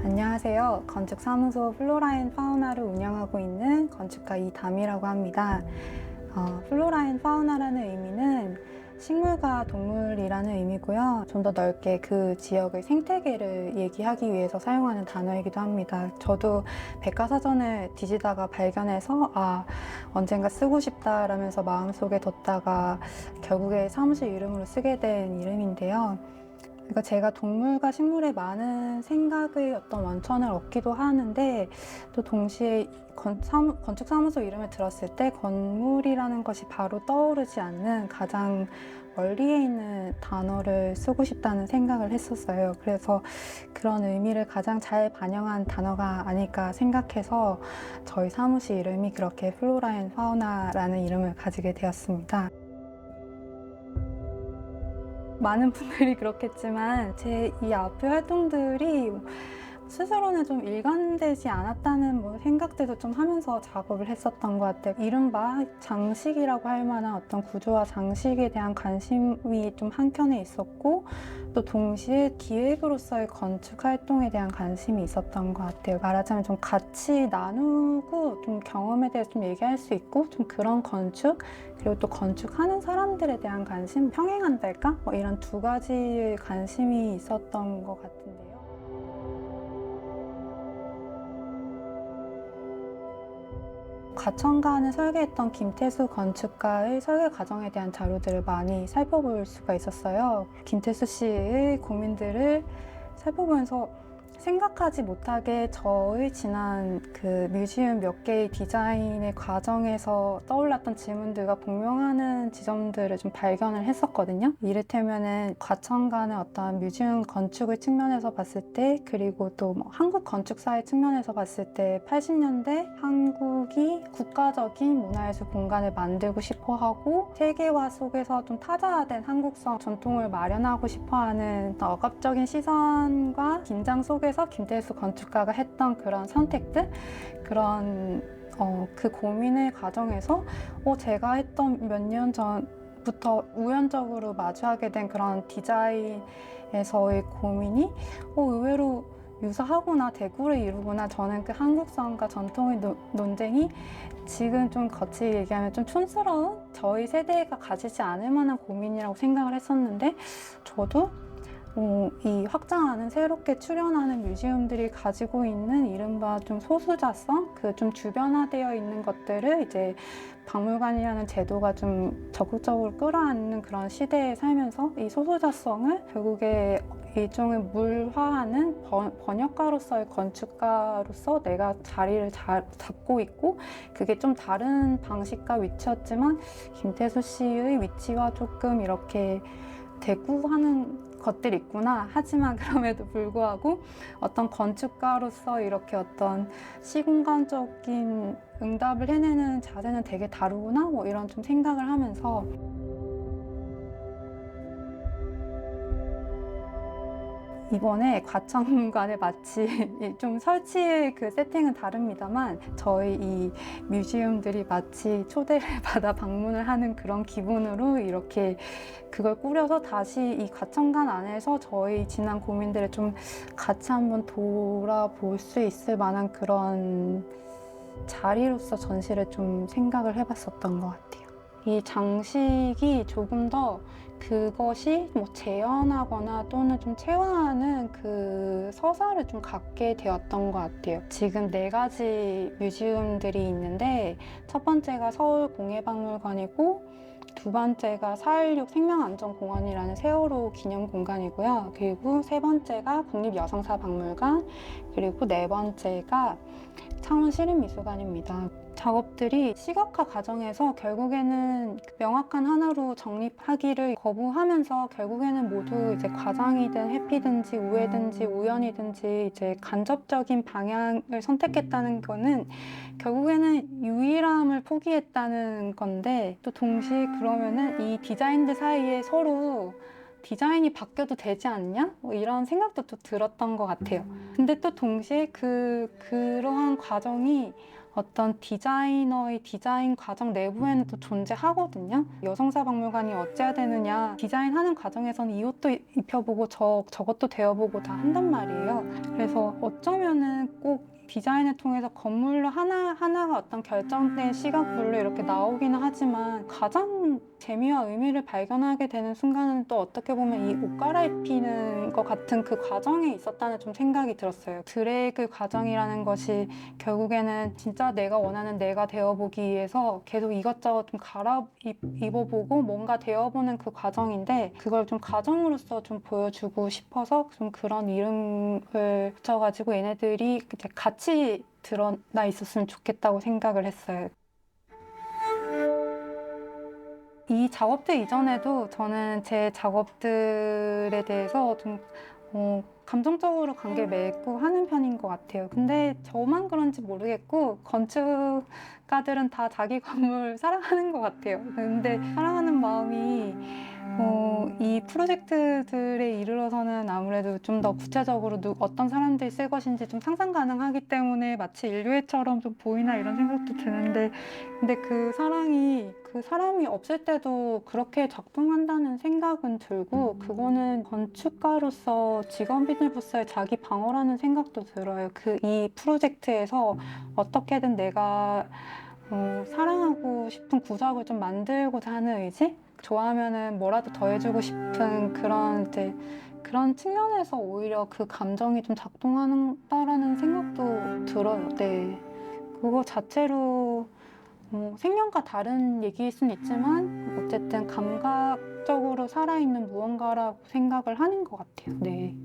안녕하세요. 건축사무소 플로라인 파우나를 운영하고 있는 건축가 이담이라고 합니다. 플로라인 파우나라는 의미는 식물과 동물이라는 의미고요. 좀 더 넓게 그 지역의 생태계를 얘기하기 위해서 사용하는 단어이기도 합니다. 저도 백과사전을 뒤지다가 발견해서 언젠가 쓰고 싶다라면서 마음속에 뒀다가 결국에 사무실 이름으로 쓰게 된 이름인데요. 그러니까 제가 동물과 식물에 많은 생각의 어떤 원천을 얻기도 하는데, 또 동시에 건축사무소 이름을 들었을 때 건물이라는 것이 바로 떠오르지 않는 가장 멀리에 있는 단어를 쓰고 싶다는 생각을 했었어요. 그래서 그런 의미를 가장 잘 반영한 단어가 아닐까 생각해서 저희 사무실 이름이 그렇게 플로라 앤 파우나라는 이름을 가지게 되었습니다. 많은 분들이 그렇겠지만 제 이 앞의 활동들이 스스로는 좀 일관되지 않았다는 생각들도 좀 하면서 작업을 했었던 것 같아요. 이른바 장식이라고 할 만한 어떤 구조와 장식에 대한 관심이 좀 한켠에 있었고, 또 동시에 기획으로서의 건축 활동에 대한 관심이 있었던 것 같아요. 말하자면 좀 같이 나누고 좀 경험에 대해서 좀 얘기할 수 있고, 좀 그런 건축, 그리고 또 건축하는 사람들에 대한 관심, 평행한달까? 이런 두 가지의 관심이 있었던 것 같은데요. 과천관을 설계했던 김태수 건축가의 설계 과정에 대한 자료들을 많이 살펴볼 수가 있었어요. 김태수 씨의 고민들을 살펴보면서 생각하지 못하게 저의 지난 그 뮤지엄 몇 개의 디자인의 과정에서 떠올랐던 질문들과 복명하는 지점들을 좀 발견을 했었거든요. 이를테면은 과천관의 어떤 뮤지엄 건축의 측면에서 봤을 때, 그리고 또 한국 건축사의 측면에서 봤을 때 80년대 한국이 국가적인 문화예술 공간을 만들고 싶어 하고, 세계화 속에서 좀 타자화된 한국성 전통을 마련하고 싶어 하는 억압적인 시선과 긴장 속에서 김태수 건축가가 했던 그런 선택들, 그런 그 고민의 과정에서 제가 했던 몇 년 전부터 우연적으로 마주하게 된 그런 디자인에서의 고민이 의외로 유사하구나, 대구를 이루구나. 저는 그 한국성과 전통의 논쟁이 지금 좀 거칠게 얘기하면 좀 촌스러운 저희 세대가 가지지 않을 만한 고민이라고 생각을 했었는데, 저도 이 확장하는 새롭게 출현하는 뮤지엄들이 가지고 있는 이른바 좀 소수자성, 그 좀 주변화되어 있는 것들을 이제 박물관이라는 제도가 좀 적극적으로 끌어안는 그런 시대에 살면서 이 소수자성을 결국에 일종의 물화하는 번역가로서의 건축가로서 내가 자리를 잡고 있고, 그게 좀 다른 방식과 위치였지만 김태수 씨의 위치와 조금 이렇게 대구하는 것들이 있구나. 하지만 그럼에도 불구하고 어떤 건축가로서 이렇게 어떤 시공간적인 응답을 해내는 자세는 되게 다르구나, 이런 좀 생각을 하면서 이번에 과천관에 마치 좀 설치의 그 세팅은 다릅니다만, 저희 이 뮤지엄들이 마치 초대를 받아 방문을 하는 그런 기분으로 이렇게 그걸 꾸려서 다시 이 과천관 안에서 저희 지난 고민들을 좀 같이 한번 돌아볼 수 있을 만한 그런 자리로서 전시를 좀 생각을 해봤었던 것 같아요. 이 장식이 조금 더 그것이 재현하거나 또는 좀 체화하는 그 서사를 좀 갖게 되었던 것 같아요. 지금 4가지 뮤지엄들이 있는데, 첫 번째가 서울공예박물관이고, 두 번째가 4.16 생명안전공원이라는 세월호 기념공간이고요. 그리고 세 번째가 국립여성사박물관, 그리고 네 번째가 창원시립미술관입니다. 작업들이 시각화 과정에서 결국에는 명확한 하나로 정립하기를 거부하면서 결국에는 모두 이제 과장이든 회피든지 우회든지 우연이든지 이제 간접적인 방향을 선택했다는 거는 결국에는 유일함을 포기했다는 건데, 또 동시에 그러면은 이 디자인들 사이에 서로 디자인이 바뀌어도 되지 않냐? 이런 생각도 또 들었던 것 같아요. 근데 또 동시에 그러한 과정이 어떤 디자이너의 디자인 과정 내부에는 또 존재하거든요. 여성사 박물관이 어째야 되느냐. 디자인하는 과정에서는 이 옷도 입혀보고 저것도 되어보고 다 한단 말이에요. 그래서 어쩌면은 꼭 디자인을 통해서 건물로 하나하나가 어떤 결정된 시각별로 이렇게 나오기는 하지만 가장 재미와 의미를 발견하게 되는 순간은 또 어떻게 보면 이 옷 갈아입히는 것 같은 그 과정에 있었다는 좀 생각이 들었어요. 드래그 과정이라는 것이 결국에는 진짜 내가 원하는 내가 되어보기 위해서 계속 이것저것 좀 갈아입어보고 뭔가 되어보는 그 과정인데 그걸 좀 과정으로서 좀 보여주고 싶어서 좀 그런 이름을 붙여가지고 얘네들이 이제 같이 드러나 있었으면 좋겠다고 생각을 했어요. 이 작업들 이전에도 저는 제 작업들에 대해서 좀 감정적으로 관계를 맺고 하는 편인 것 같아요. 근데 저만 그런지 모르겠고 건축가들은 다 자기 건물 사랑하는 것 같아요. 근데 사랑하는 마음이 이 프로젝트들에 이르러서는 아무래도 좀 더 구체적으로 어떤 사람들이 쓸 것인지 좀 상상 가능하기 때문에 마치 인류애처럼 좀 보이나 이런 생각도 드는데 근데 그 사람이 없을 때도 그렇게 작동한다는 생각은 들고 그거는 건축가로서 직업인으로서의 자기 방어라는 생각도 들어요. 이 프로젝트에서 어떻게든 내가 사랑하고 싶은 구석을 좀 만들고자 하는 의지? 좋아하면은 뭐라도 더 해주고 싶은 그런 측면에서 오히려 그 감정이 좀 작동한다라는 생각도 들어요. 네. 그거 자체로 생명과 다른 얘기일 수는 있지만 어쨌든 감각적으로 살아있는 무언가라고 생각을 하는 것 같아요. 네.